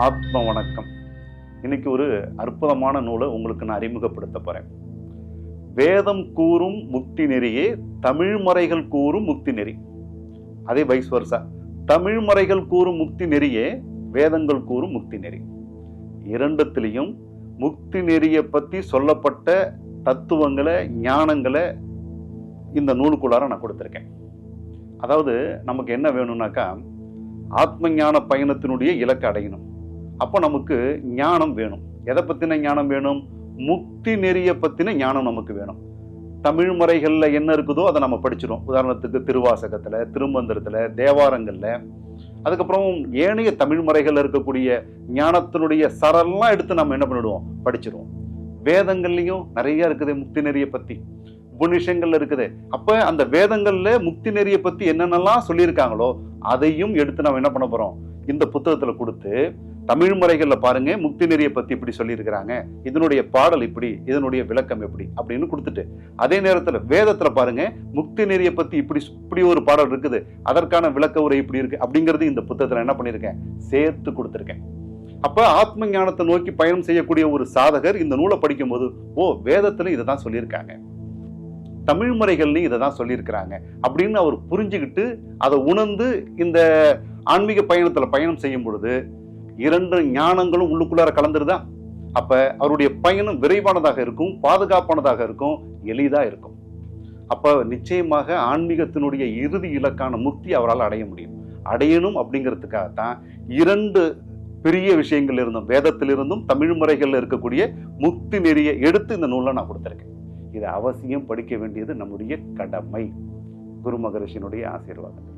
ஆத்ம வணக்கம். இன்னைக்கு ஒரு அற்புதமான நூலை உங்களுக்கு நான் அறிமுகப்படுத்த போறேன். வேதம் கூறும் முக்தி நெறியே தமிழ்மறைகள் கூறும் முக்தி நெறி. அதே வைஸ் வர்சா, தமிழ்மறைகள் கூறும் முக்தி நெறியே வேதங்கள் கூறும் முக்தி நெறி. இரண்டுத்திலையும் முக்தி நெறியை பத்தி சொல்லப்பட்ட தத்துவங்களை, ஞானங்களை இந்த நூலுக்குள்ளார நான் கொடுத்திருக்கேன். அதாவது நமக்கு என்ன வேணும்னாக்கா, ஆத்ம ஞான பயணத்தினுடைய இலக்கு அடையணும். அப்போ நமக்கு ஞானம் வேணும். எதை பத்தின ஞானம் வேணும்? முக்தி நெறிய பத்தின ஞானம் நமக்கு வேணும். தமிழ் முறைகள்ல என்ன இருக்குதோ அதை நம்ம படிச்சிடும். உதாரணத்துக்கு திருவாசகத்துல, திருமந்திரத்துல, தேவாரங்கள்ல, அதுக்கப்புறம் ஏனைய தமிழ் முறைகள்ல இருக்கக்கூடிய ஞானத்தினுடைய சரெல்லாம் எடுத்து நம்ம என்ன பண்ணிடுவோம்? படிச்சிருவோம். வேதங்கள்லயும் நிறைய இருக்குது முக்தி நெறிய பத்தி, உபநிஷங்கள்ல இருக்குது. அப்ப அந்த வேதங்கள்ல முக்தி நெறிய பத்தி என்னென்னலாம் சொல்லியிருக்காங்களோ அதையும் எடுத்து நம்ம என்ன பண்ண போறோம்? இந்த புத்தகத்துல கொடுத்து, தமிழ் முறைகள்ல பாருங்க முக்தி நெறிய பத்தி இப்படி சொல்லியிருக்கிறாங்க, இதனுடைய பாடல் இப்படி, இதனுடைய விளக்கம் எப்படி அப்படின்னு கொடுத்துட்டு, அதே நேரத்துல வேதத்துல பாருங்க முக்தி நெறிய பத்தி இப்படி ஒரு பாடல் இருக்குது, அதற்கான விளக்க உரை இப்படி இருக்கு அப்படிங்கிறது இந்த புத்தகத்துல என்ன பண்ணிருக்கேன்? சேர்த்து கொடுத்திருக்கேன். அப்ப ஆத்ம ஞானத்தை நோக்கி பயணம் செய்யக்கூடிய ஒரு சாதகர் இந்த நூலை படிக்கும் போது, ஓ, வேதத்துல இதைதான் சொல்லியிருக்காங்க, தமிழ் முறைகள்லையும் இதை தான் சொல்லியிருக்கிறாங்க அப்படின்னு அவர் புரிஞ்சுக்கிட்டு அதை உணர்ந்து இந்த ஆன்மீக பயணத்துல பயணம் செய்யும் பொழுது இரண்டு ஞானங்களும் உள்ளுக்குள்ளார கலந்துருதா. அப்ப அவருடைய பயணம் விரைவானதாக இருக்கும், பாதுகாப்பானதாக இருக்கும், எளிதா இருக்கும். அப்ப நிச்சயமாக ஆன்மீகத்தினுடைய இறுதி இலக்கான முக்தி அவரால் அடைய முடியும். அடையணும் அப்படிங்கிறதுக்காகத்தான் இரண்டு பெரிய விஷயங்கள் இருந்தும், வேதத்திலிருந்தும் தமிழ் முறைகள்ல இருக்கக்கூடிய முக்தி நெறியை எடுத்து இந்த நூலை நான் கொடுத்திருக்கேன். இதை அவசியம் படிக்க வேண்டியது நம்முடைய கடமை. குரு மகரிஷியினுடைய ஆசீர்வாதங்கள்.